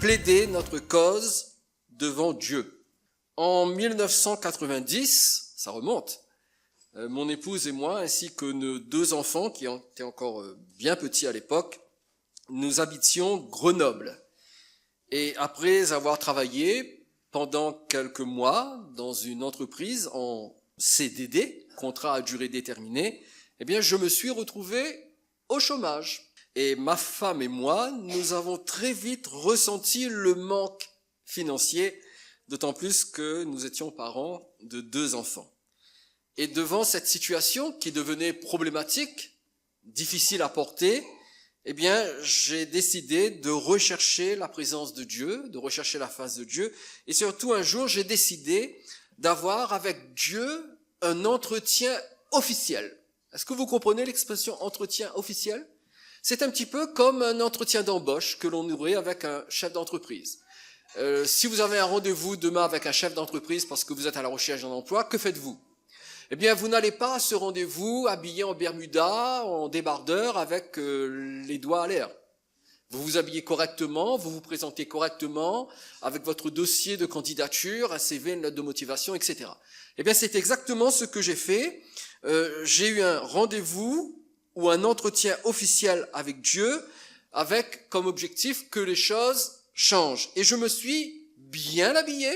plaider notre cause devant Dieu. En 1990, ça remonte, mon épouse et moi, ainsi que nos 2 enfants, qui étaient encore bien petits à l'époque, nous habitions Grenoble. Et après avoir travaillé pendant quelques mois dans une entreprise en CDD, contrat à durée déterminée, eh bien, je me suis retrouvé au chômage. Et ma femme et moi, nous avons très vite ressenti le manque financier, d'autant plus que nous étions parents de 2 enfants. Et devant cette situation qui devenait problématique, difficile à porter, eh bien, j'ai décidé de rechercher la présence de Dieu, de rechercher la face de Dieu. Et surtout, un jour, j'ai décidé d'avoir avec Dieu un entretien officiel. Est-ce que vous comprenez l'expression entretien officiel? C'est un petit peu comme un entretien d'embauche que l'on aurait avec un chef d'entreprise. Si vous avez un rendez-vous demain avec un chef d'entreprise parce que vous êtes à la recherche d'un emploi, que faites-vous? Eh bien, vous n'allez pas à ce rendez-vous habillé en bermuda, en débardeur, avec les doigts à l'air. Vous vous habillez correctement, vous vous présentez correctement, avec votre dossier de candidature, un CV, une lettre de motivation, etc. Eh bien, c'est exactement ce que j'ai fait. J'ai eu un rendez-vous ou un entretien officiel avec Dieu, avec comme objectif que les choses changent. Et je me suis bien habillé,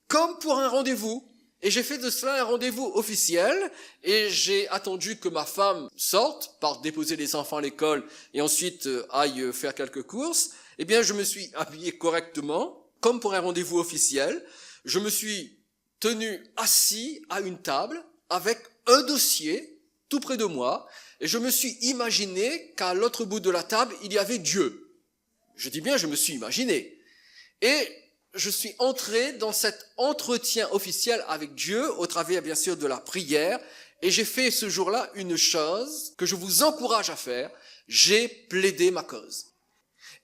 comme pour un rendez-vous. Et j'ai fait de cela un rendez-vous officiel, et j'ai attendu que ma femme sorte, parte déposer les enfants à l'école, et ensuite aille faire quelques courses. Eh bien, je me suis habillé correctement, comme pour un rendez-vous officiel. Je me suis tenu assis à une table, avec un dossier, tout près de moi, et je me suis imaginé qu'à l'autre bout de la table, il y avait Dieu. Je dis bien, je me suis imaginé. Et je suis entré dans cet entretien officiel avec Dieu au travers, bien sûr, de la prière. Et j'ai fait ce jour-là une chose que je vous encourage à faire. J'ai plaidé ma cause.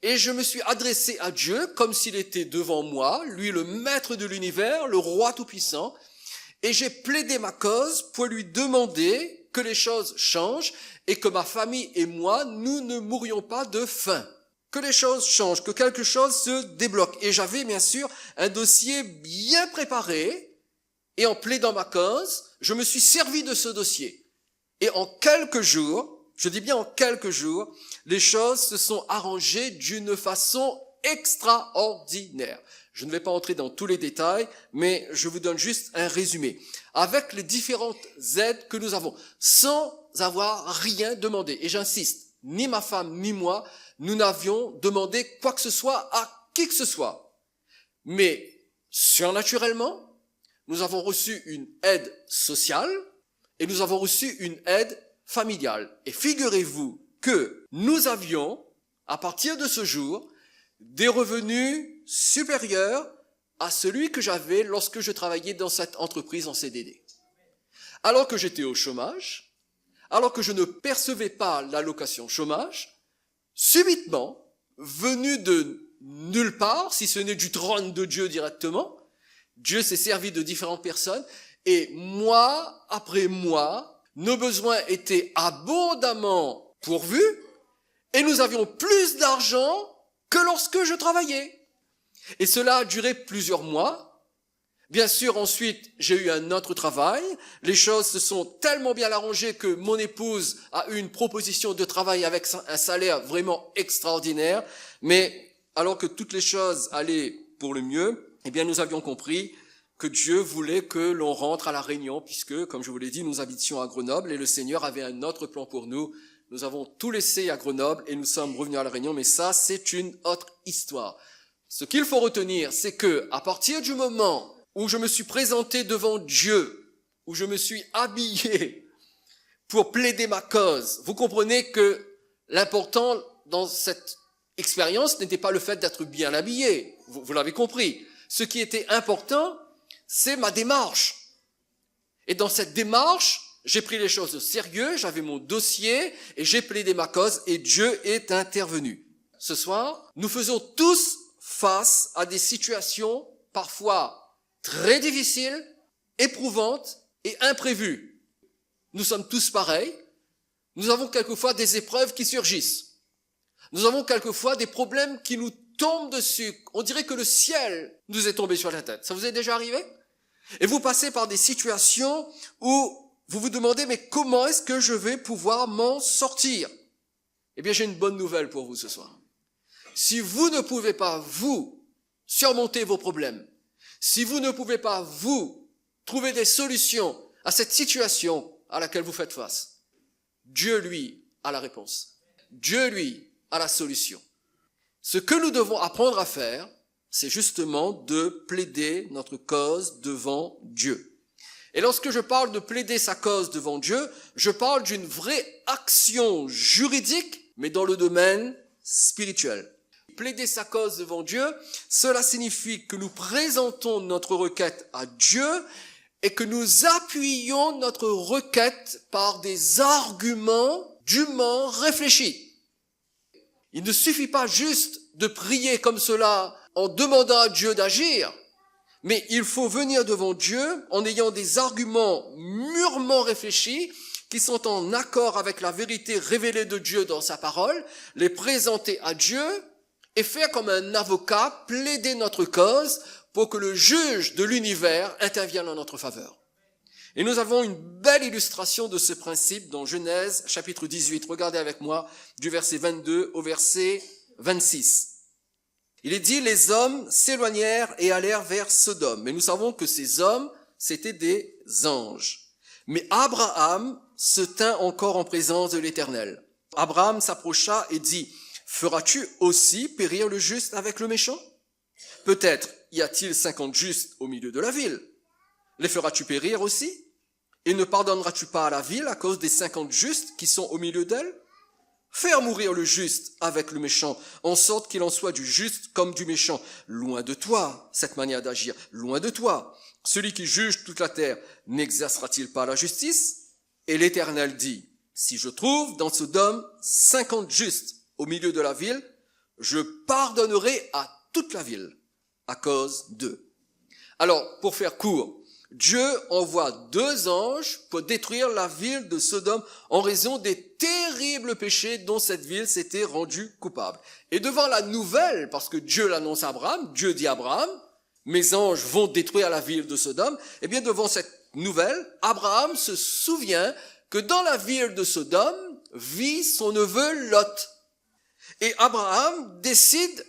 Et je me suis adressé à Dieu comme s'il était devant moi, lui le maître de l'univers, le roi tout-puissant. Et j'ai plaidé ma cause pour lui demander que les choses changent et que ma famille et moi, nous ne mourions pas de faim. Que les choses changent, que quelque chose se débloque. Et j'avais bien sûr un dossier bien préparé, et en plaidant ma cause, je me suis servi de ce dossier. Et en quelques jours, je dis bien en quelques jours, les choses se sont arrangées d'une façon extraordinaire. Je ne vais pas entrer dans tous les détails, mais je vous donne juste un résumé. Avec les différentes aides que nous avons, sans avoir rien demandé. Et j'insiste, ni ma femme ni moi, nous n'avions demandé quoi que ce soit à qui que ce soit. Mais surnaturellement, nous avons reçu une aide sociale et nous avons reçu une aide familiale. Et figurez-vous que nous avions, à partir de ce jour, des revenus supérieurs à celui que j'avais lorsque je travaillais dans cette entreprise en CDD. Alors que j'étais au chômage, alors que je ne percevais pas l'allocation chômage, subitement, venu de nulle part, si ce n'est du trône de Dieu directement, Dieu s'est servi de différentes personnes, et mois après mois, nos besoins étaient abondamment pourvus, et nous avions plus d'argent que lorsque je travaillais. Et cela a duré plusieurs mois. Bien sûr, ensuite, j'ai eu un autre travail. Les choses se sont tellement bien arrangées que mon épouse a eu une proposition de travail avec un salaire vraiment extraordinaire. Mais alors que toutes les choses allaient pour le mieux, eh bien, nous avions compris que Dieu voulait que l'on rentre à La Réunion, puisque, comme je vous l'ai dit, nous habitions à Grenoble et le Seigneur avait un autre plan pour nous. Nous avons tout laissé à Grenoble et nous sommes revenus à La Réunion, mais ça, c'est une autre histoire. Ce qu'il faut retenir, c'est que, à partir du moment où je me suis présenté devant Dieu, où je me suis habillé pour plaider ma cause, vous comprenez que l'important dans cette expérience n'était pas le fait d'être bien habillé, vous l'avez compris. Ce qui était important, c'est ma démarche. Et dans cette démarche, j'ai pris les choses au sérieux, j'avais mon dossier et j'ai plaidé ma cause et Dieu est intervenu. Ce soir, nous faisons tous face à des situations parfois très difficiles, éprouvantes et imprévues. Nous sommes tous pareils. Nous avons quelquefois des épreuves qui surgissent. Nous avons quelquefois des problèmes qui nous tombe dessus. On dirait que le ciel nous est tombé sur la tête. Ça vous est déjà arrivé? Et vous passez par des situations où vous vous demandez, mais comment est-ce que je vais pouvoir m'en sortir? Eh bien, j'ai une bonne nouvelle pour vous ce soir. Si vous ne pouvez pas, vous, surmonter vos problèmes, si vous ne pouvez pas, vous, trouver des solutions à cette situation à laquelle vous faites face, Dieu, lui, a la réponse. Dieu, lui, a la solution. Ce que nous devons apprendre à faire, c'est justement de plaider notre cause devant Dieu. Et lorsque je parle de plaider sa cause devant Dieu, je parle d'une vraie action juridique, mais dans le domaine spirituel. Plaider sa cause devant Dieu, cela signifie que nous présentons notre requête à Dieu et que nous appuyons notre requête par des arguments dûment réfléchis. Il ne suffit pas juste de prier comme cela en demandant à Dieu d'agir, mais il faut venir devant Dieu en ayant des arguments mûrement réfléchis qui sont en accord avec la vérité révélée de Dieu dans sa parole, les présenter à Dieu et faire comme un avocat, plaider notre cause pour que le juge de l'univers intervienne en notre faveur. Et nous avons une belle illustration de ce principe dans Genèse chapitre 18. Regardez avec moi du verset 22 au verset 26. Il est dit, les hommes s'éloignèrent et allèrent vers Sodome. Mais nous savons que ces hommes, c'étaient des anges. Mais Abraham se tint encore en présence de l'Éternel. Abraham s'approcha et dit, feras-tu aussi périr le juste avec le méchant? Peut-être y a-t-il 50 justes au milieu de la ville. Les feras-tu périr aussi? Et ne pardonneras-tu pas à la ville à cause des 50 justes qui sont au milieu d'elle? Faire mourir le juste avec le méchant, en sorte qu'il en soit du juste comme du méchant. Loin de toi, cette manière d'agir, loin de toi. Celui qui juge toute la terre, n'exercera-t-il pas la justice? Et l'Éternel dit, si je trouve dans Sodome 50 justes au milieu de la ville, je pardonnerai à toute la ville à cause d'eux. Alors, pour faire court, Dieu envoie 2 anges pour détruire la ville de Sodome en raison des terribles péchés dont cette ville s'était rendue coupable. Et devant la nouvelle, parce que Dieu l'annonce à Abraham, Dieu dit à Abraham, mes anges vont détruire la ville de Sodome, et bien devant cette nouvelle, Abraham se souvient que dans la ville de Sodome vit son neveu Lot. Et Abraham décide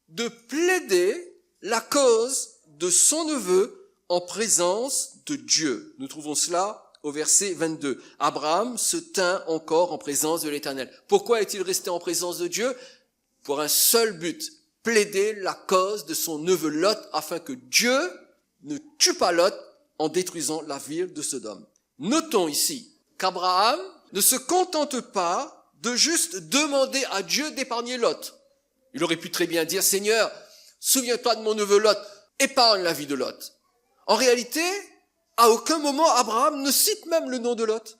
de plaider la cause de son neveu en présence de Dieu. Nous trouvons cela au verset 22. Abraham se tint encore en présence de l'Éternel. Pourquoi est-il resté en présence de Dieu? Pour un seul but, plaider la cause de son neveu Lot afin que Dieu ne tue pas Lot en détruisant la ville de Sodome. Notons ici qu'Abraham ne se contente pas de juste demander à Dieu d'épargner Lot. Il aurait pu très bien dire, Seigneur, souviens-toi de mon neveu Lot, épargne la vie de Lot. En réalité, à aucun moment Abraham ne cite même le nom de Lot.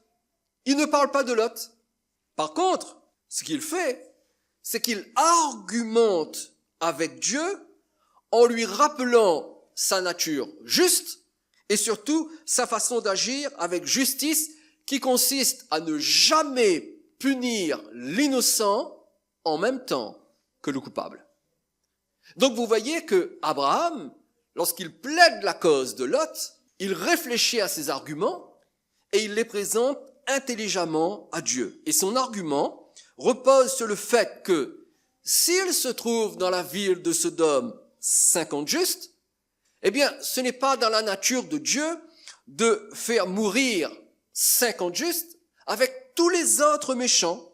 Il ne parle pas de Lot. Par contre, ce qu'il fait, c'est qu'il argumente avec Dieu en lui rappelant sa nature juste et surtout sa façon d'agir avec justice qui consiste à ne jamais punir l'innocent en même temps que le coupable. Donc vous voyez que Abraham, lorsqu'il plaide la cause de Lot, il réfléchit à ses arguments et il les présente intelligemment à Dieu. Et son argument repose sur le fait que s'il se trouve dans la ville de Sodome 50 justes, eh bien, ce n'est pas dans la nature de Dieu de faire mourir 50 justes avec tous les autres méchants,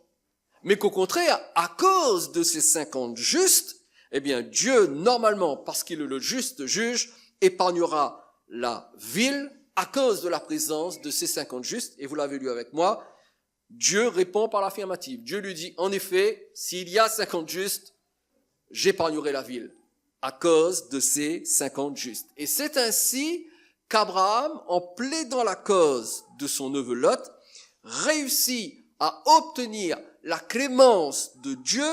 mais qu'au contraire, à cause de ces 50 justes, eh bien, Dieu, normalement, parce qu'il est le juste juge, épargnera la ville à cause de la présence de ces 50 justes. Et vous l'avez lu avec moi, Dieu répond par l'affirmative. Dieu lui dit, en effet, s'il y a 50 justes, j'épargnerai la ville à cause de ces 50 justes. Et c'est ainsi qu'Abraham, en plaidant la cause de son neveu Lot, réussit à obtenir la clémence de Dieu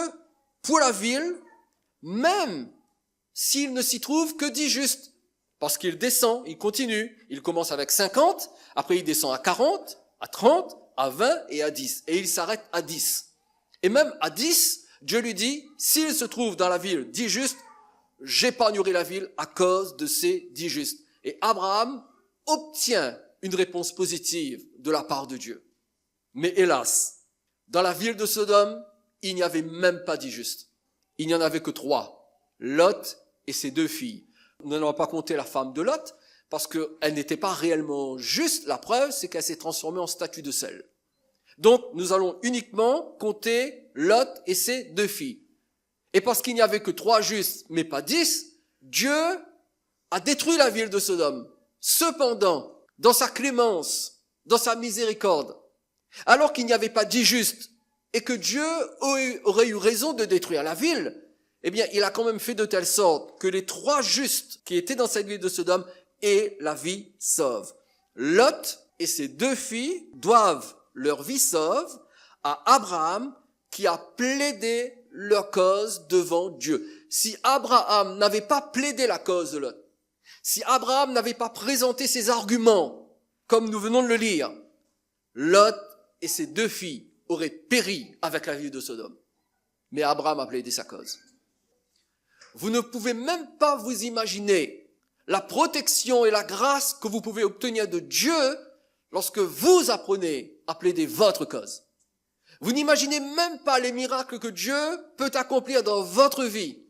pour la ville, même s'il ne s'y trouve que 10 justes. Parce qu'il descend, il continue, il commence avec 50, après il descend à 40, à 30, à 20 et à 10. Et il s'arrête à 10. Et même à 10, Dieu lui dit, s'il se trouve dans la ville 10 justes, j'épargnerai la ville à cause de ces 10 justes. Et Abraham obtient une réponse positive de la part de Dieu. Mais hélas, dans la ville de Sodome, il n'y avait même pas 10 justes. Il n'y en avait que 3, Lot et ses 2 filles. Nous n'allons pas compter la femme de Lot, parce qu'elle n'était pas réellement juste. La preuve, c'est qu'elle s'est transformée en statue de sel. Donc, nous allons uniquement compter Lot et ses 2 filles. Et parce qu'il n'y avait que 3 justes, mais pas 10, Dieu a détruit la ville de Sodome. Cependant, dans sa clémence, dans sa miséricorde, alors qu'il n'y avait pas 10 justes, et que Dieu aurait eu raison de détruire la ville, eh bien, il a quand même fait de telle sorte que les 3 justes qui étaient dans cette ville de Sodome aient la vie sauve. Lot et ses 2 filles doivent leur vie sauve à Abraham qui a plaidé leur cause devant Dieu. Si Abraham n'avait pas plaidé la cause de Lot, si Abraham n'avait pas présenté ses arguments, comme nous venons de le lire, Lot et ses 2 filles auraient péri avec la ville de Sodome. Mais Abraham a plaidé sa cause. Vous ne pouvez même pas vous imaginer la protection et la grâce que vous pouvez obtenir de Dieu lorsque vous apprenez à plaider votre cause. Vous n'imaginez même pas les miracles que Dieu peut accomplir dans votre vie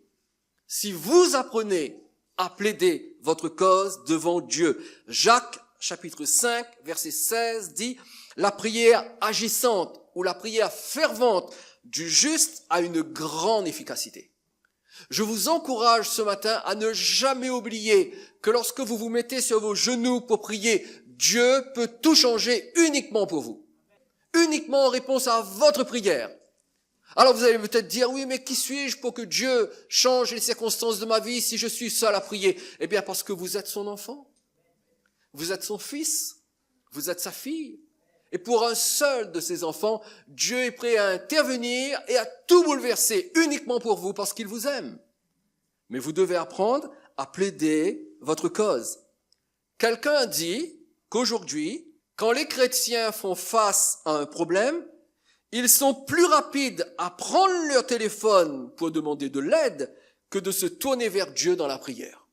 si vous apprenez à plaider votre cause devant Dieu. Jacques, chapitre 5, verset 16, dit « La prière agissante ou la prière fervente du juste a une grande efficacité. » Je vous encourage ce matin à ne jamais oublier que lorsque vous vous mettez sur vos genoux pour prier, Dieu peut tout changer uniquement pour vous. Uniquement en réponse à votre prière. Alors vous allez peut-être dire, oui, mais qui suis-je pour que Dieu change les circonstances de ma vie si je suis seul à prier? Eh bien, parce que vous êtes son enfant. Vous êtes son fils. Vous êtes sa fille. Et pour un seul de ses enfants, Dieu est prêt à intervenir et à tout bouleverser uniquement pour vous parce qu'il vous aime. Mais vous devez apprendre à plaider votre cause. Quelqu'un dit qu'aujourd'hui, quand les chrétiens font face à un problème, ils sont plus rapides à prendre leur téléphone pour demander de l'aide que de se tourner vers Dieu dans la prière.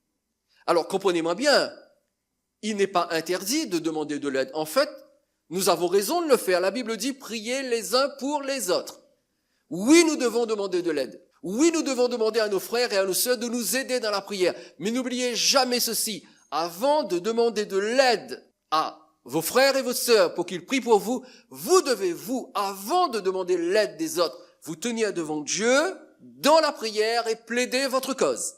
Alors comprenez-moi bien, il n'est pas interdit de demander de l'aide. En fait, nous avons raison de le faire. La Bible dit priez les uns pour les autres. Oui, nous devons demander de l'aide. Oui, nous devons demander à nos frères et à nos sœurs de nous aider dans la prière. Mais n'oubliez jamais ceci. Avant de demander de l'aide à vos frères et vos sœurs pour qu'ils prient pour vous, vous devez, avant de demander l'aide des autres, vous tenir devant Dieu dans la prière et plaider votre cause.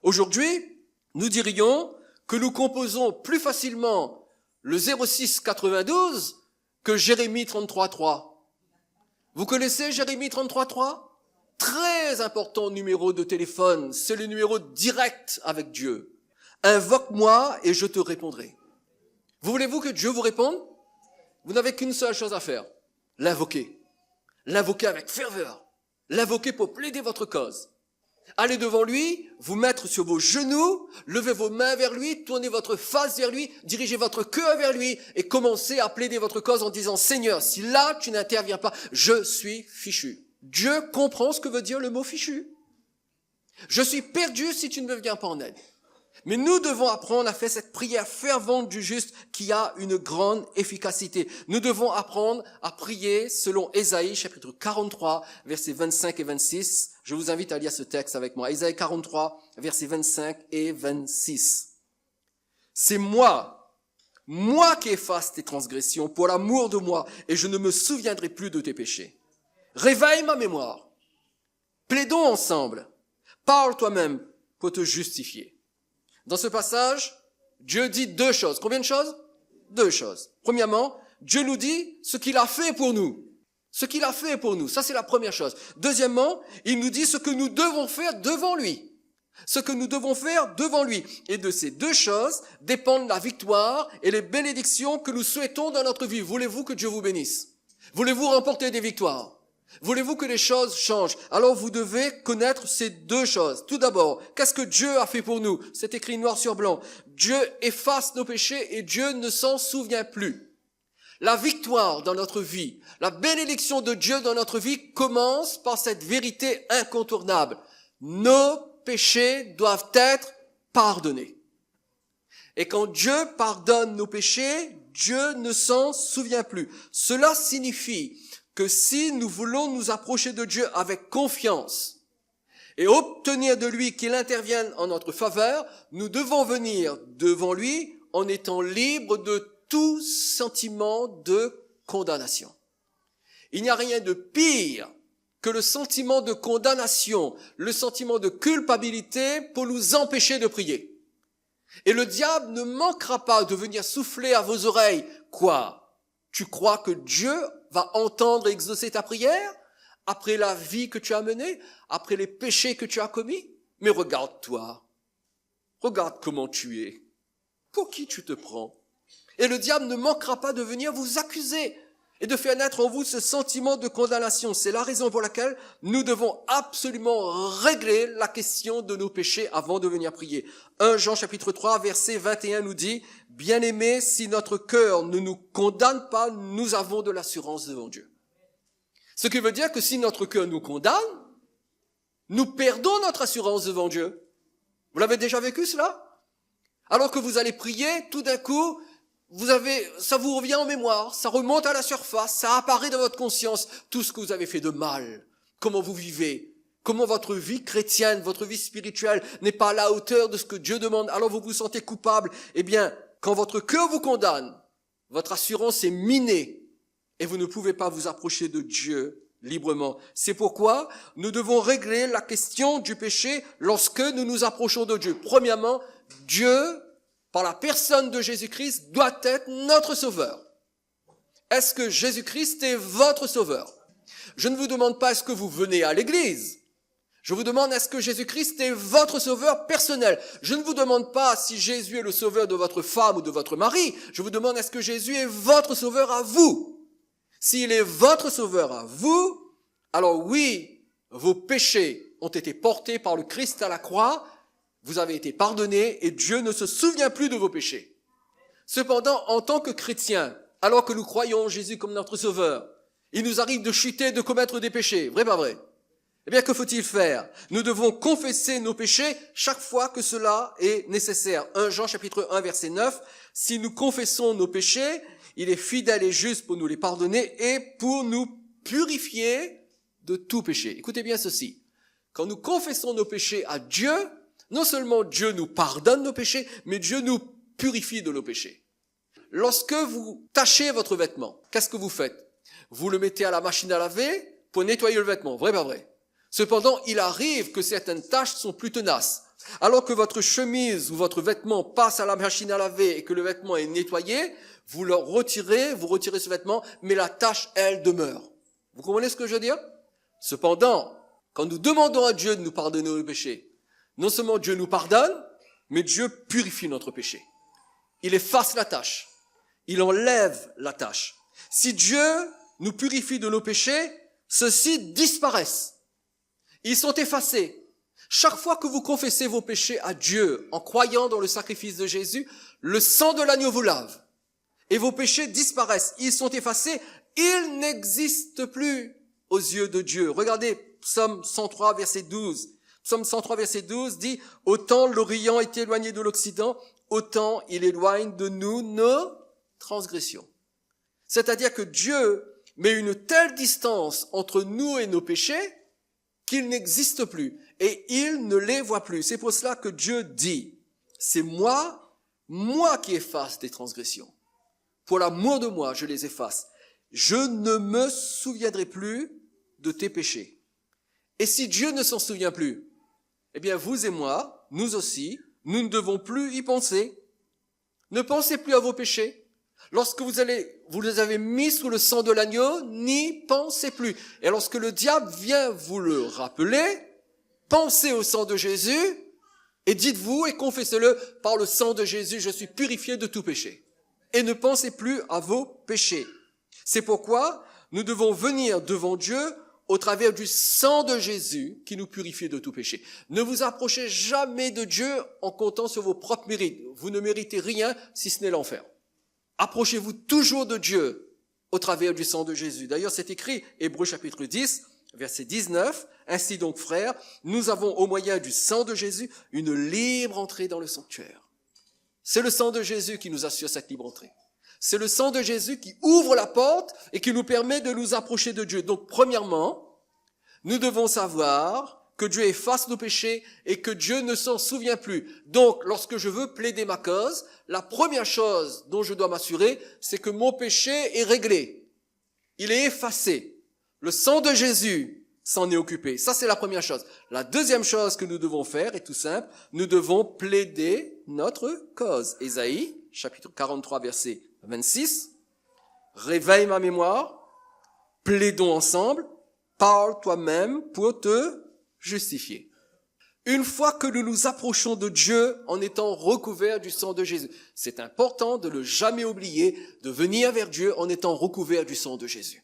Aujourd'hui, nous dirions que nous composons plus facilement le 06 92 que Jérémie 33.3. Vous connaissez Jérémie 33.3? Très important numéro de téléphone, c'est le numéro direct avec Dieu. Invoque-moi et je te répondrai. Vous voulez-vous que Dieu vous réponde? Vous n'avez qu'une seule chose à faire, l'invoquer. L'invoquer avec ferveur. L'invoquer pour plaider votre cause. Allez devant lui, vous mettre sur vos genoux, levez vos mains vers lui, tournez votre face vers lui, dirigez votre cœur vers lui et commencez à plaider votre cause en disant « Seigneur, si là tu n'interviens pas, je suis fichu. » Dieu comprend ce que veut dire le mot « fichu ». Je suis perdu si tu ne me viens pas en aide. Mais nous devons apprendre à faire cette prière fervente du juste qui a une grande efficacité. Nous devons apprendre à prier selon Ésaïe chapitre 43, versets 25 et 26. Je vous invite à lire ce texte avec moi. Ésaïe 43, versets 25 et 26. C'est moi qui efface tes transgressions pour l'amour de moi, et je ne me souviendrai plus de tes péchés. Réveille ma mémoire. Plaidons ensemble. Parle toi-même pour te justifier. Dans ce passage, Dieu dit 2 choses. Combien de choses? 2 choses. Premièrement, Dieu nous dit ce qu'il a fait pour nous. Ce qu'il a fait pour nous. Ça, c'est la première chose. Deuxièmement, il nous dit ce que nous devons faire devant lui. Ce que nous devons faire devant lui. Et de ces 2 choses dépendent la victoire et les bénédictions que nous souhaitons dans notre vie. Voulez-vous que Dieu vous bénisse? Voulez-vous remporter des victoires? Voulez-vous que les choses changent? Alors vous devez connaître ces 2 choses. Tout d'abord, qu'est-ce que Dieu a fait pour nous? C'est écrit noir sur blanc. Dieu efface nos péchés et Dieu ne s'en souvient plus. La victoire dans notre vie, la bénédiction de Dieu dans notre vie commence par cette vérité incontournable. Nos péchés doivent être pardonnés. Et quand Dieu pardonne nos péchés, Dieu ne s'en souvient plus. Cela signifie que si nous voulons nous approcher de Dieu avec confiance et obtenir de lui qu'il intervienne en notre faveur, nous devons venir devant lui en étant libres de tout sentiment de condamnation. Il n'y a rien de pire que le sentiment de condamnation, le sentiment de culpabilité pour nous empêcher de prier. Et le diable ne manquera pas de venir souffler à vos oreilles. Quoi? Tu crois que Dieu va entendre et exaucer ta prière après la vie que tu as menée, après les péchés que tu as commis? Mais regarde-toi. Regarde comment tu es. Pour qui tu te prends? Et le diable ne manquera pas de venir vous accuser et de faire naître en vous ce sentiment de condamnation. C'est la raison pour laquelle nous devons absolument régler la question de nos péchés avant de venir prier. 1 Jean chapitre 3 verset 21 nous dit « Bien-aimés, si notre cœur ne nous condamne pas, nous avons de l'assurance devant Dieu. » Ce qui veut dire que si notre cœur nous condamne, nous perdons notre assurance devant Dieu. Vous l'avez déjà vécu cela? Alors que vous allez prier, tout d'un coup, ça vous revient en mémoire, ça remonte à la surface, ça apparaît dans votre conscience, tout ce que vous avez fait de mal, comment vous vivez, comment votre vie chrétienne, votre vie spirituelle n'est pas à la hauteur de ce que Dieu demande, alors vous vous sentez coupable. Eh bien, quand votre cœur vous condamne, votre assurance est minée et vous ne pouvez pas vous approcher de Dieu librement. C'est pourquoi nous devons régler la question du péché lorsque nous nous approchons de Dieu. Premièrement, Dieu, par la personne de Jésus-Christ, doit être notre sauveur. Est-ce que Jésus-Christ est votre sauveur? Je ne vous demande pas est-ce que vous venez à l'église. Je vous demande est-ce que Jésus-Christ est votre sauveur personnel. Je ne vous demande pas si Jésus est le sauveur de votre femme ou de votre mari. Je vous demande est-ce que Jésus est votre sauveur à vous. S'il est votre sauveur à vous, alors oui, vos péchés ont été portés par le Christ à la croix. Vous avez été pardonnés et Dieu ne se souvient plus de vos péchés. Cependant, en tant que chrétiens, alors que nous croyons en Jésus comme notre sauveur, il nous arrive de chuter, de commettre des péchés. Vrai, pas vrai? Eh bien, que faut-il faire? Nous devons confesser nos péchés chaque fois que cela est nécessaire. 1 Jean chapitre 1 verset 9. Si nous confessons nos péchés, il est fidèle et juste pour nous les pardonner et pour nous purifier de tout péché. Écoutez bien ceci. Quand nous confessons nos péchés à Dieu, non seulement Dieu nous pardonne nos péchés, mais Dieu nous purifie de nos péchés. Lorsque vous tachez votre vêtement, qu'est-ce que vous faites? Vous le mettez à la machine à laver pour nettoyer le vêtement, vrai pas vrai? Cependant, il arrive que certaines taches sont plus tenaces. Alors que votre chemise ou votre vêtement passe à la machine à laver et que le vêtement est nettoyé, vous retirez ce vêtement, mais la tache, elle, demeure. Vous comprenez ce que je veux dire? Cependant, quand nous demandons à Dieu de nous pardonner nos péchés, non seulement Dieu nous pardonne, mais Dieu purifie notre péché. Il efface la tache. Il enlève la tache. Si Dieu nous purifie de nos péchés, ceux-ci disparaissent. Ils sont effacés. Chaque fois que vous confessez vos péchés à Dieu en croyant dans le sacrifice de Jésus, le sang de l'agneau vous lave. Et vos péchés disparaissent. Ils sont effacés. Ils n'existent plus aux yeux de Dieu. Regardez Psaume 103, verset 12. Psaume 103, verset 12 dit « Autant l'Orient est éloigné de l'Occident, autant il éloigne de nous nos transgressions. » C'est-à-dire que Dieu met une telle distance entre nous et nos péchés qu'ils n'existent plus et il ne les voit plus. C'est pour cela que Dieu dit « C'est moi qui efface des transgressions. Pour l'amour de moi, je les efface. Je ne me souviendrai plus de tes péchés. » Et si Dieu ne s'en souvient plus, eh bien, vous et moi, nous aussi, nous ne devons plus y penser. Ne pensez plus à vos péchés. Lorsque vous les avez mis sous le sang de l'agneau, n'y pensez plus. Et lorsque le diable vient vous le rappeler, pensez au sang de Jésus et dites-vous et confessez-le, par le sang de Jésus, je suis purifié de tout péché. Et ne pensez plus à vos péchés. C'est pourquoi nous devons venir devant Dieu au travers du sang de Jésus qui nous purifie de tout péché. Ne vous approchez jamais de Dieu en comptant sur vos propres mérites. Vous ne méritez rien si ce n'est l'enfer. Approchez-vous toujours de Dieu au travers du sang de Jésus. D'ailleurs, c'est écrit, Hébreux chapitre 10, verset 19, « Ainsi donc, frères, nous avons au moyen du sang de Jésus une libre entrée dans le sanctuaire. » C'est le sang de Jésus qui nous assure cette libre entrée. C'est le sang de Jésus qui ouvre la porte et qui nous permet de nous approcher de Dieu. Donc, premièrement, nous devons savoir que Dieu efface nos péchés et que Dieu ne s'en souvient plus. Donc, lorsque je veux plaider ma cause, la première chose dont je dois m'assurer, c'est que mon péché est réglé. Il est effacé. Le sang de Jésus s'en est occupé. Ça, c'est la première chose. La deuxième chose que nous devons faire est tout simple. Nous devons plaider notre cause. Ésaïe, chapitre 43, verset 26. Réveille ma mémoire. Plaidons ensemble. Parle toi-même pour te justifier. Une fois que nous nous approchons de Dieu en étant recouverts du sang de Jésus, c'est important de ne jamais oublier de venir vers Dieu en étant recouvert du sang de Jésus.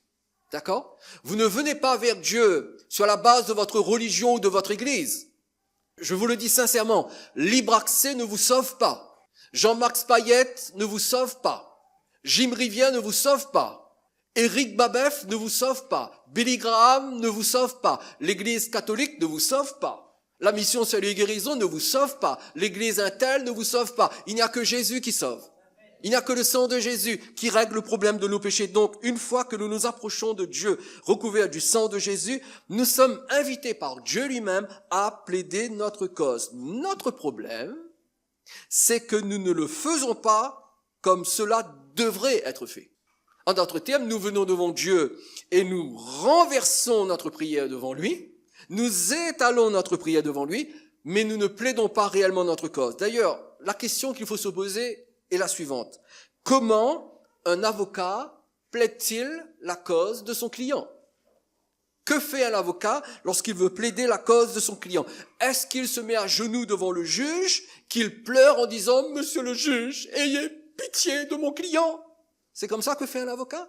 D'accord? Vous ne venez pas vers Dieu sur la base de votre religion ou de votre église. Je vous le dis sincèrement, Libre Accès ne vous sauve pas. Jean-Marc Spayette ne vous sauve pas. Jim Rivière ne vous sauve pas. Éric Babeuf ne vous sauve pas. Billy Graham ne vous sauve pas. L'église catholique ne vous sauve pas. La mission Salut et Guérison ne vous sauve pas. L'église Intel ne vous sauve pas. Il n'y a que Jésus qui sauve. Il n'y a que le sang de Jésus qui règle le problème de nos péchés. Donc, une fois que nous nous approchons de Dieu, recouverts du sang de Jésus, nous sommes invités par Dieu lui-même à plaider notre cause. Notre problème, c'est que nous ne le faisons pas comme cela devrait être fait. En d'autres termes, nous venons devant Dieu et nous renversons notre prière devant lui, nous étalons notre prière devant lui, mais nous ne plaidons pas réellement notre cause. D'ailleurs, la question qu'il faut se poser est la suivante. Comment un avocat plaide-t-il la cause de son client? Que fait un avocat lorsqu'il veut plaider la cause de son client? Est-ce qu'il se met à genoux devant le juge, qu'il pleure en disant « Monsieur le juge, ayez pitié de mon client » ? C'est comme ça que fait un avocat?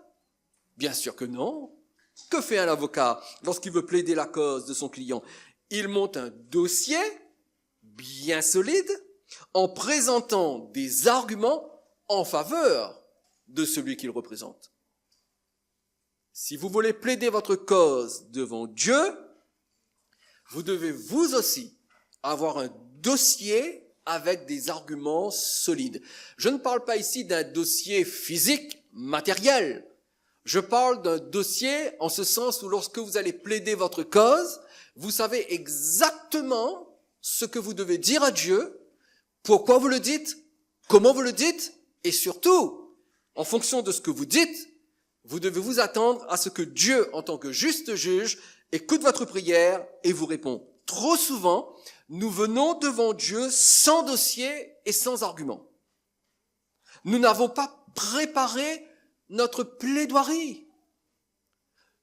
Bien sûr que non. Que fait un avocat lorsqu'il veut plaider la cause de son client? Il monte un dossier bien solide en présentant des arguments en faveur de celui qu'il représente. Si vous voulez plaider votre cause devant Dieu, vous devez vous aussi avoir un dossier avec des arguments solides. Je ne parle pas ici d'un dossier physique, matériel. Je parle d'un dossier en ce sens où lorsque vous allez plaider votre cause, vous savez exactement ce que vous devez dire à Dieu, pourquoi vous le dites, comment vous le dites, et surtout, en fonction de ce que vous dites, vous devez vous attendre à ce que Dieu, en tant que juste juge, écoute votre prière et vous répond. Trop souvent, nous venons devant Dieu sans dossier et sans argument. Nous n'avons pas préparé notre plaidoirie.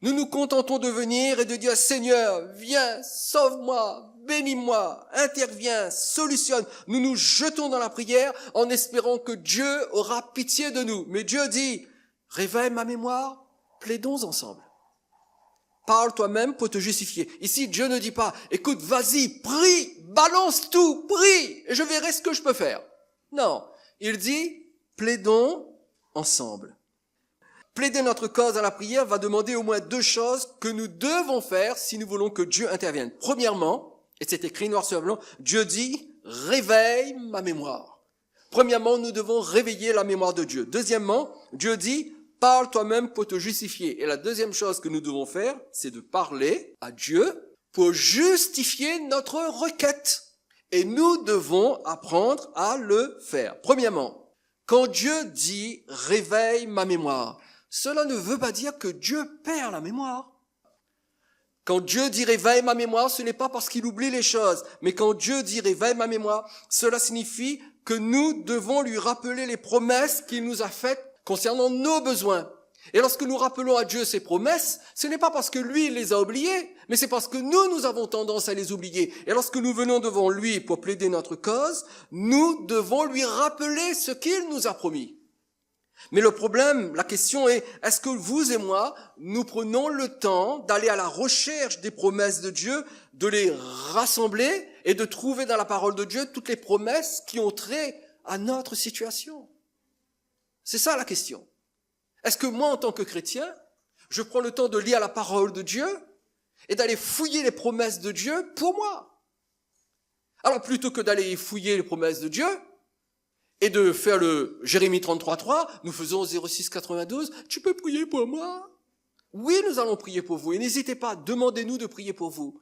Nous nous contentons de venir et de dire « Seigneur, viens, sauve-moi, bénis-moi, interviens, solutionne ». Nous nous jetons dans la prière en espérant que Dieu aura pitié de nous. Mais Dieu dit « Réveille ma mémoire, plaidons ensemble. Parle toi-même pour te justifier ». Ici, Dieu ne dit pas « Écoute, vas-y, prie, balance tout, prie, et je verrai ce que je peux faire ». Non, il dit « Plaidons ensemble ». Plaider notre cause à la prière va demander au moins deux choses que nous devons faire si nous voulons que Dieu intervienne. Premièrement, et c'est écrit noir sur blanc, Dieu dit « Réveille ma mémoire ». Premièrement, nous devons réveiller la mémoire de Dieu. Deuxièmement, Dieu dit « Parle toi-même pour te justifier ». Et la deuxième chose que nous devons faire, c'est de parler à Dieu pour justifier notre requête. Et nous devons apprendre à le faire. Premièrement, quand Dieu dit « Réveille ma mémoire », cela ne veut pas dire que Dieu perd la mémoire. Quand Dieu dit « réveille ma mémoire », ce n'est pas parce qu'il oublie les choses. Mais quand Dieu dit « réveille ma mémoire », cela signifie que nous devons lui rappeler les promesses qu'il nous a faites concernant nos besoins. Et lorsque nous rappelons à Dieu ses promesses, ce n'est pas parce que lui les a oubliées, mais c'est parce que nous avons tendance à les oublier. Et lorsque nous venons devant lui pour plaider notre cause, nous devons lui rappeler ce qu'il nous a promis. Mais le problème, la question est, est-ce que vous et moi, nous prenons le temps d'aller à la recherche des promesses de Dieu, de les rassembler et de trouver dans la parole de Dieu toutes les promesses qui ont trait à notre situation? C'est ça la question. Est-ce que moi, en tant que chrétien, je prends le temps de lire la parole de Dieu et d'aller fouiller les promesses de Dieu pour moi? Alors, plutôt que d'aller fouiller les promesses de Dieu et de faire le Jérémie 33.3, nous faisons 06.92, tu peux prier pour moi? Oui, nous allons prier pour vous. Et n'hésitez pas, demandez-nous de prier pour vous.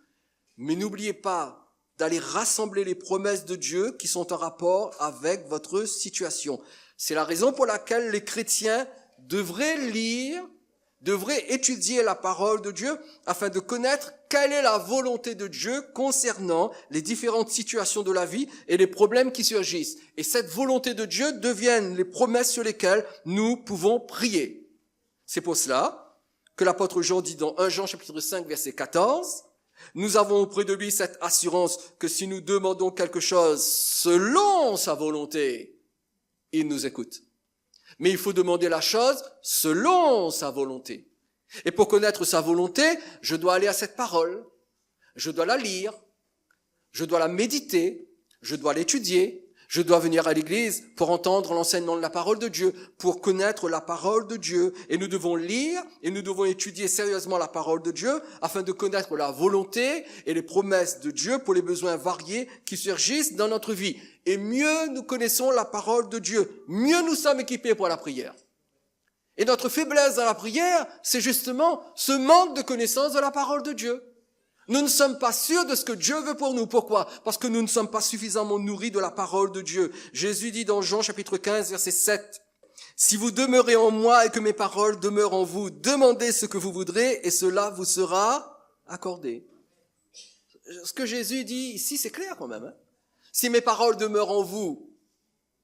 Mais n'oubliez pas d'aller rassembler les promesses de Dieu qui sont en rapport avec votre situation. C'est la raison pour laquelle les chrétiens devraient lire, devraient étudier la parole de Dieu afin de connaître quelle est la volonté de Dieu concernant les différentes situations de la vie et les problèmes qui surgissent. Et cette volonté de Dieu deviennent les promesses sur lesquelles nous pouvons prier. C'est pour cela que l'apôtre Jean dit dans 1 Jean chapitre 5 verset 14, nous avons auprès de lui cette assurance que si nous demandons quelque chose selon sa volonté, il nous écoute. Mais il faut demander la chose selon sa volonté. Et pour connaître sa volonté, je dois aller à cette parole, je dois la lire, je dois la méditer, je dois l'étudier, je dois venir à l'église pour entendre l'enseignement de la parole de Dieu, pour connaître la parole de Dieu. Et nous devons lire et nous devons étudier sérieusement la parole de Dieu afin de connaître la volonté et les promesses de Dieu pour les besoins variés qui surgissent dans notre vie. Et mieux nous connaissons la parole de Dieu, mieux nous sommes équipés pour la prière. Et notre faiblesse dans la prière, c'est justement ce manque de connaissance de la parole de Dieu. Nous ne sommes pas sûrs de ce que Dieu veut pour nous. Pourquoi? Parce que nous ne sommes pas suffisamment nourris de la parole de Dieu. Jésus dit dans Jean chapitre 15, verset 7, « Si vous demeurez en moi et que mes paroles demeurent en vous, demandez ce que vous voudrez et cela vous sera accordé. » Ce que Jésus dit ici, c'est clair quand même. Si mes paroles demeurent en vous,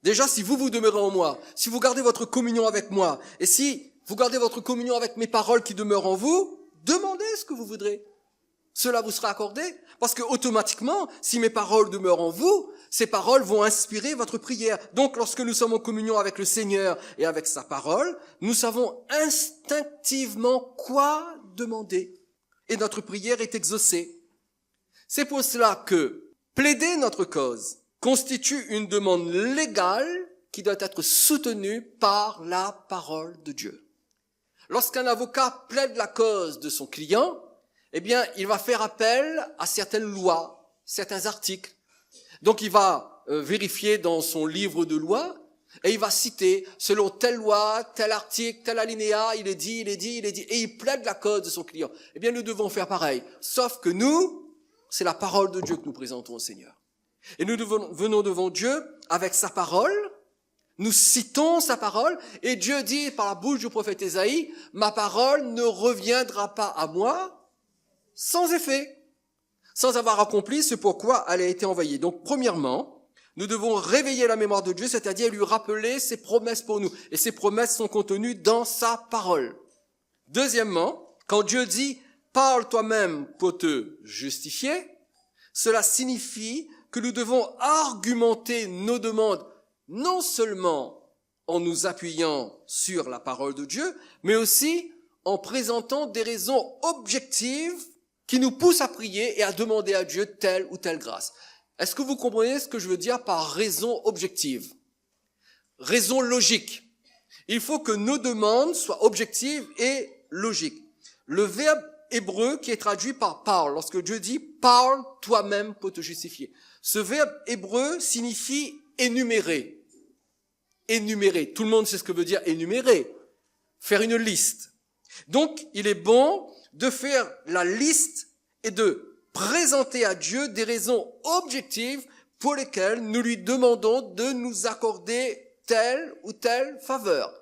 déjà si vous demeurez en moi, si vous gardez votre communion avec moi, et si vous gardez votre communion avec mes paroles qui demeurent en vous, demandez ce que vous voudrez. Cela vous sera accordé, parce que automatiquement, si mes paroles demeurent en vous, ces paroles vont inspirer votre prière. Donc, lorsque nous sommes en communion avec le Seigneur et avec sa parole, nous savons instinctivement quoi demander. Et notre prière est exaucée. C'est pour cela que plaider notre cause constitue une demande légale qui doit être soutenue par la parole de Dieu. Lorsqu'un avocat plaide la cause de son client, eh bien, il va faire appel à certaines lois, certains articles. Donc, il va vérifier dans son livre de loi et il va citer, selon telle loi, tel article, tel alinéa, il est dit, et il plaide la cause de son client. Eh bien, nous devons faire pareil. Sauf que nous, c'est la parole de Dieu que nous présentons au Seigneur. Et nous venons devant Dieu avec sa parole, nous citons sa parole, et Dieu dit par la bouche du prophète Ésaïe, « Ma parole ne reviendra pas à moi, sans effet, sans avoir accompli ce pourquoi elle a été envoyée. » Donc, premièrement, nous devons réveiller la mémoire de Dieu, c'est-à-dire lui rappeler ses promesses pour nous. Et ces promesses sont contenues dans sa parole. Deuxièmement, quand Dieu dit « Parle toi-même pour te justifier », cela signifie que nous devons argumenter nos demandes, non seulement en nous appuyant sur la parole de Dieu, mais aussi en présentant des raisons objectives qui nous pousse à prier et à demander à Dieu telle ou telle grâce. Est-ce que vous comprenez ce que je veux dire par raison objective? Raison logique. Il faut que nos demandes soient objectives et logiques. Le verbe hébreu qui est traduit par parle, lorsque Dieu dit « parle toi-même pour te justifier », ce verbe hébreu signifie énumérer. Énumérer. Tout le monde sait ce que veut dire énumérer. Faire une liste. Donc, il est bon de faire la liste et de présenter à Dieu des raisons objectives pour lesquelles nous lui demandons de nous accorder telle ou telle faveur.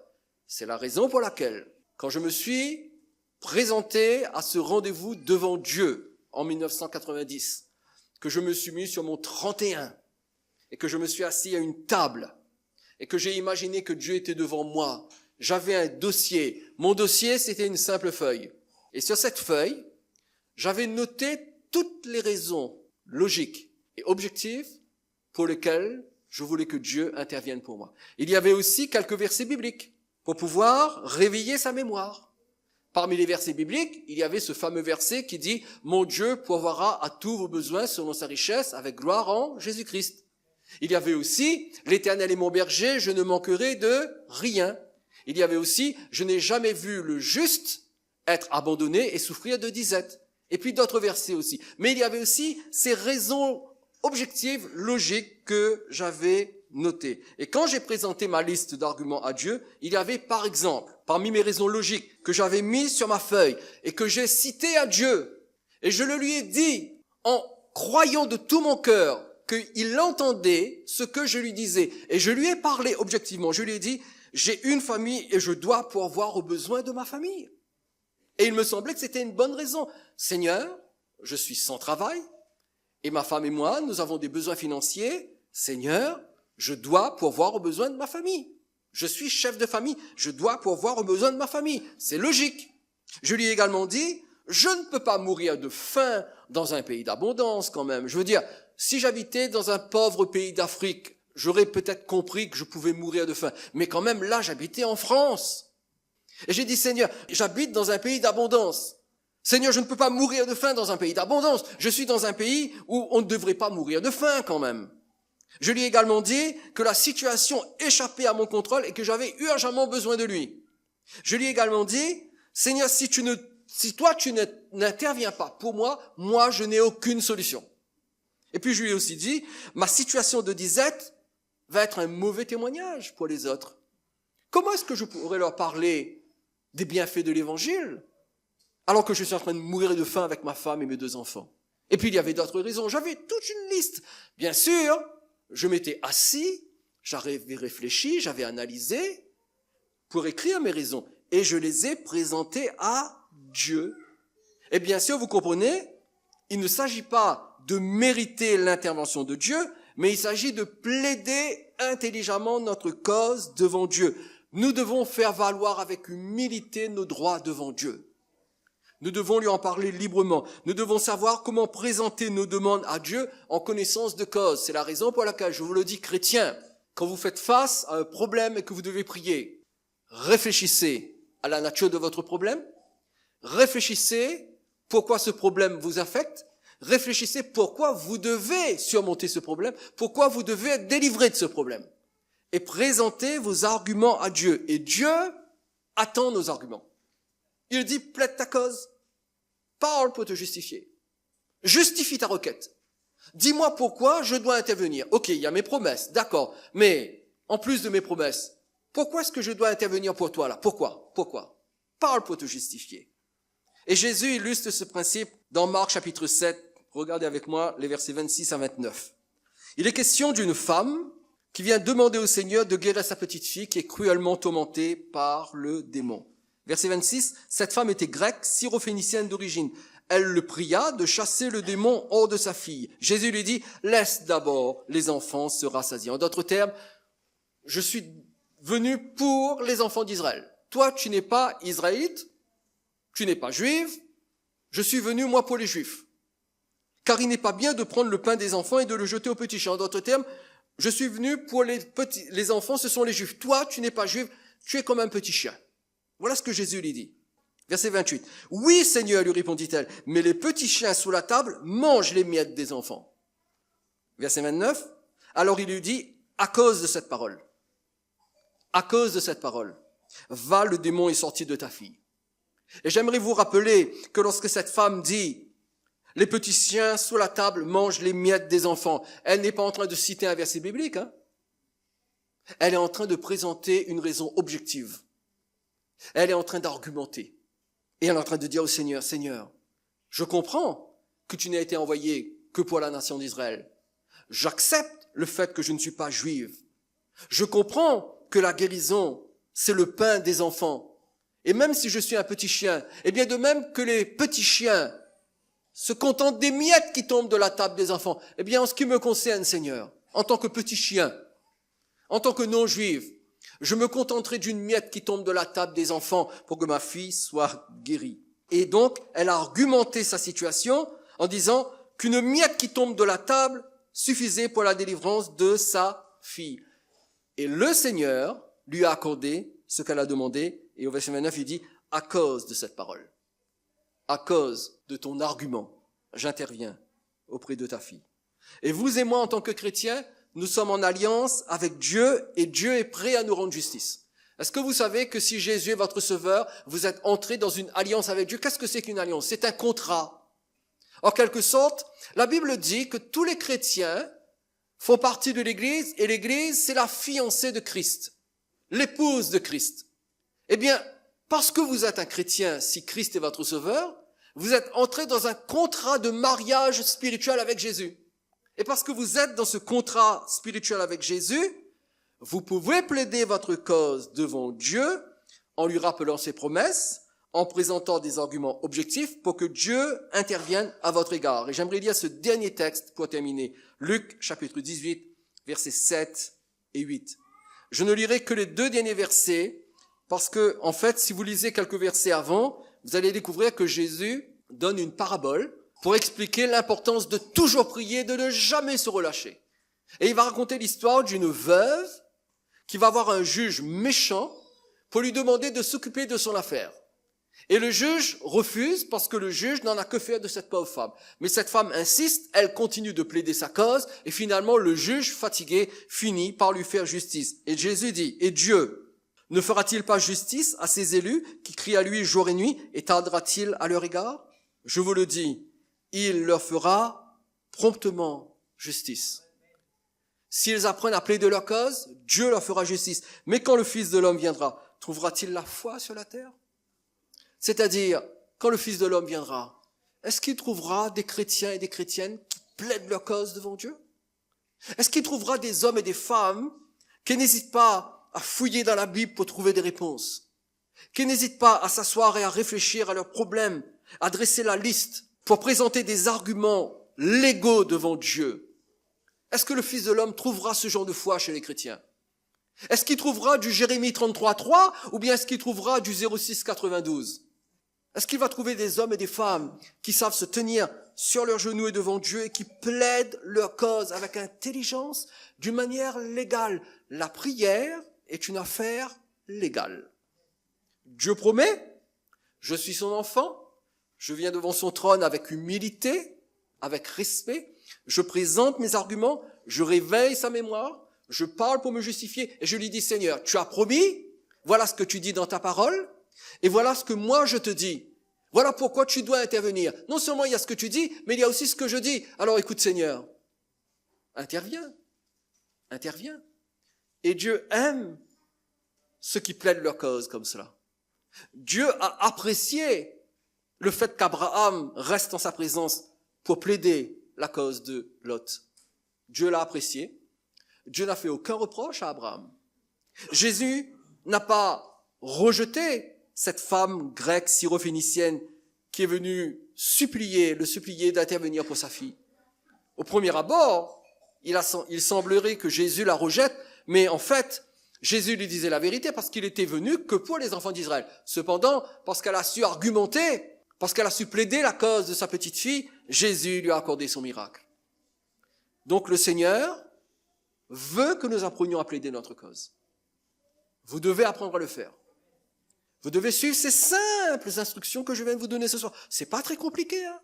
C'est la raison pour laquelle, quand je me suis présenté à ce rendez-vous devant Dieu en 1990, que je me suis mis sur mon 31 et que je me suis assis à une table et que j'ai imaginé que Dieu était devant moi, j'avais un dossier. Mon dossier, c'était une simple feuille. Et sur cette feuille, j'avais noté toutes les raisons logiques et objectives pour lesquelles je voulais que Dieu intervienne pour moi. Il y avait aussi quelques versets bibliques pour pouvoir réveiller sa mémoire. Parmi les versets bibliques, il y avait ce fameux verset qui dit « Mon Dieu pourvoira à tous vos besoins selon sa richesse avec gloire en Jésus-Christ ». Il y avait aussi « L'Éternel est mon berger, je ne manquerai de rien ». Il y avait aussi, je n'ai jamais vu le juste être abandonné et souffrir de disette. Et puis d'autres versets aussi. Mais il y avait aussi ces raisons objectives, logiques que j'avais notées. Et quand j'ai présenté ma liste d'arguments à Dieu, il y avait par exemple, parmi mes raisons logiques que j'avais mises sur ma feuille et que j'ai citées à Dieu, et je le lui ai dit en croyant de tout mon cœur qu'il entendait ce que je lui disais. Et je lui ai parlé objectivement. Je lui ai dit, j'ai une famille et je dois pourvoir aux besoins de ma famille. Et il me semblait que c'était une bonne raison. Seigneur, je suis sans travail et ma femme et moi, nous avons des besoins financiers. Seigneur, je dois pourvoir aux besoins de ma famille. Je suis chef de famille, je dois pourvoir aux besoins de ma famille. C'est logique. Je lui ai également dit, je ne peux pas mourir de faim dans un pays d'abondance quand même. Je veux dire, si j'habitais dans un pauvre pays d'Afrique, j'aurais peut-être compris que je pouvais mourir de faim. Mais quand même, là, j'habitais en France. Et j'ai dit, Seigneur, j'habite dans un pays d'abondance. Seigneur, je ne peux pas mourir de faim dans un pays d'abondance. Je suis dans un pays où on ne devrait pas mourir de faim quand même. Je lui ai également dit que la situation échappait à mon contrôle et que j'avais urgemment besoin de lui. Je lui ai également dit, Seigneur, si toi tu n'interviens pas pour moi, moi je n'ai aucune solution. Et puis je lui ai aussi dit, ma situation de disette va être un mauvais témoignage pour les autres. Comment est-ce que je pourrais leur parler des bienfaits de l'évangile alors que je suis en train de mourir de faim avec ma femme et mes 2 enfants? Et puis il y avait d'autres raisons. J'avais toute une liste. Bien sûr, je m'étais assis, j'avais réfléchi, j'avais analysé pour écrire mes raisons. Et je les ai présentées à Dieu. Et bien sûr, vous comprenez, il ne s'agit pas de mériter l'intervention de Dieu, mais il s'agit de plaider intelligemment notre cause devant Dieu. Nous devons faire valoir avec humilité nos droits devant Dieu. Nous devons lui en parler librement. Nous devons savoir comment présenter nos demandes à Dieu en connaissance de cause. C'est la raison pour laquelle je vous le dis, chrétiens, quand vous faites face à un problème et que vous devez prier, réfléchissez à la nature de votre problème, réfléchissez pourquoi ce problème vous affecte, réfléchissez pourquoi vous devez surmonter ce problème, pourquoi vous devez être délivré de ce problème. Et présentez vos arguments à Dieu. Et Dieu attend nos arguments. Il dit, plaide ta cause. Parle pour te justifier. Justifie ta requête. Dis-moi pourquoi je dois intervenir. Ok, il y a mes promesses, d'accord. Mais, en plus de mes promesses, pourquoi est-ce que je dois intervenir pour toi là? Pourquoi? Parle pour te justifier. Et Jésus illustre ce principe dans Marc chapitre 7. Regardez avec moi les versets 26 à 29. Il est question d'une femme qui vient demander au Seigneur de guérir sa petite fille qui est cruellement tourmentée par le démon. Verset 26, cette femme était grecque, syrophénicienne d'origine. Elle le pria de chasser le démon hors de sa fille. Jésus lui dit, laisse d'abord les enfants se rassasier. En d'autres termes, je suis venu pour les enfants d'Israël. Toi, tu n'es pas israélite, tu n'es pas juive, je suis venu moi pour les juifs. Car il n'est pas bien de prendre le pain des enfants et de le jeter aux petits chiens. En d'autres termes, je suis venu pour les enfants, ce sont les juifs. Toi, tu n'es pas juif, tu es comme un petit chien. Voilà ce que Jésus lui dit. Verset 28. Oui, Seigneur, lui répondit-elle, mais les petits chiens sous la table mangent les miettes des enfants. Verset 29. Alors il lui dit, à cause de cette parole, va, le démon est sorti de ta fille. Et j'aimerais vous rappeler que lorsque cette femme dit, les petits chiens sous la table mangent les miettes des enfants, elle n'est pas en train de citer un verset biblique, hein. Elle est en train de présenter une raison objective. Elle est en train d'argumenter. Et elle est en train de dire au Seigneur, Seigneur, je comprends que tu n'as été envoyé que pour la nation d'Israël. J'accepte le fait que je ne suis pas juive. Je comprends que la guérison, c'est le pain des enfants. Et même si je suis un petit chien, et bien de même que les petits chiens se contentent des miettes qui tombent de la table des enfants, eh bien en ce qui me concerne, Seigneur, en tant que petit chien, en tant que non-juive, je me contenterai d'une miette qui tombe de la table des enfants pour que ma fille soit guérie. Et donc, elle a argumenté sa situation en disant qu'une miette qui tombe de la table suffisait pour la délivrance de sa fille. Et le Seigneur lui a accordé ce qu'elle a demandé. Et au verset 29, il dit, à cause de cette parole, à cause de ton argument, j'interviens auprès de ta fille. Et vous et moi, en tant que chrétiens, nous sommes en alliance avec Dieu et Dieu est prêt à nous rendre justice. Est-ce que vous savez que si Jésus est votre sauveur, vous êtes entré dans une alliance avec Dieu? Qu'est-ce que c'est qu'une alliance? C'est un contrat. En quelque sorte, la Bible dit que tous les chrétiens font partie de l'Église, et l'Église, c'est la fiancée de Christ, l'épouse de Christ. Eh bien, parce que vous êtes un chrétien, si Christ est votre sauveur, vous êtes entré dans un contrat de mariage spirituel avec Jésus. Et parce que vous êtes dans ce contrat spirituel avec Jésus, vous pouvez plaider votre cause devant Dieu en lui rappelant ses promesses, en présentant des arguments objectifs pour que Dieu intervienne à votre égard. Et j'aimerais lire ce dernier texte pour terminer. Luc, chapitre 18, versets 7 et 8. Je ne lirai que les 2 derniers versets parce que, en fait, si vous lisez quelques versets avant, vous allez découvrir que Jésus donne une parabole pour expliquer l'importance de toujours prier, de ne jamais se relâcher. Et il va raconter l'histoire d'une veuve qui va voir un juge méchant pour lui demander de s'occuper de son affaire. Et le juge refuse parce que le juge n'en a que faire de cette pauvre femme. Mais cette femme insiste, elle continue de plaider sa cause et finalement le juge fatigué finit par lui faire justice. Et Jésus dit, et Dieu ne fera-t-il pas justice à ses élus qui crient à lui jour et nuit et tardera-t-il à leur égard? Je vous le dis, il leur fera promptement justice. S'ils apprennent à plaider leur cause, Dieu leur fera justice. Mais quand le Fils de l'homme viendra, trouvera-t-il la foi sur la terre? C'est-à-dire, quand le Fils de l'homme viendra, est-ce qu'il trouvera des chrétiens et des chrétiennes qui plaident leur cause devant Dieu? Est-ce qu'il trouvera des hommes et des femmes qui n'hésitent pas à fouiller dans la Bible pour trouver des réponses, qui n'hésitent pas à s'asseoir et à réfléchir à leurs problèmes, à dresser la liste pour présenter des arguments légaux devant Dieu? Est-ce que le Fils de l'homme trouvera ce genre de foi chez les chrétiens? Est-ce qu'il trouvera du Jérémie 33.3 ou bien est-ce qu'il trouvera du 06.92? Est-ce qu'il va trouver des hommes et des femmes qui savent se tenir sur leurs genoux et devant Dieu et qui plaident leur cause avec intelligence, d'une manière légale? La prière est une affaire légale. Dieu promet, je suis son enfant, je viens devant son trône avec humilité, avec respect, je présente mes arguments, je réveille sa mémoire, je parle pour me justifier et je lui dis, Seigneur, tu as promis, voilà ce que tu dis dans ta parole, et voilà ce que moi je te dis. Voilà pourquoi tu dois intervenir. Non seulement il y a ce que tu dis, mais il y a aussi ce que je dis. Alors écoute Seigneur, interviens. Et Dieu aime ceux qui plaident leur cause comme cela. Dieu a apprécié le fait qu'Abraham reste en sa présence pour plaider la cause de Lot. Dieu l'a apprécié. Dieu n'a fait aucun reproche à Abraham. Jésus n'a pas rejeté cette femme grecque syrophénicienne qui est venue le supplier d'intervenir pour sa fille. Au premier abord, il semblerait que Jésus la rejette, mais en fait, Jésus lui disait la vérité parce qu'il était venu que pour les enfants d'Israël. Cependant, parce qu'elle a su argumenter, parce qu'elle a su plaider la cause de sa petite fille, Jésus lui a accordé son miracle. Donc le Seigneur veut que nous apprenions à plaider notre cause. Vous devez apprendre à le faire. Vous devez suivre ces simples instructions que je viens de vous donner ce soir. C'est pas très compliqué, hein.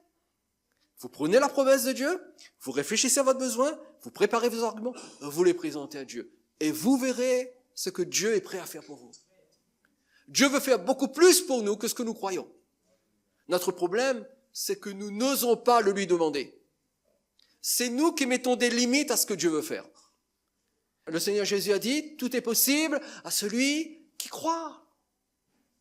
Vous prenez la promesse de Dieu, vous réfléchissez à votre besoin, vous préparez vos arguments, vous les présentez à Dieu. Et vous verrez ce que Dieu est prêt à faire pour vous. Dieu veut faire beaucoup plus pour nous que ce que nous croyons. Notre problème, c'est que nous n'osons pas le lui demander. C'est nous qui mettons des limites à ce que Dieu veut faire. Le Seigneur Jésus a dit, tout est possible à celui qui croit.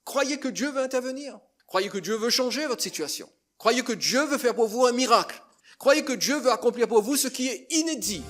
Croyez que Dieu veut intervenir. Croyez que Dieu veut changer votre situation. Croyez que Dieu veut faire pour vous un miracle. Croyez que Dieu veut accomplir pour vous ce qui est inédit.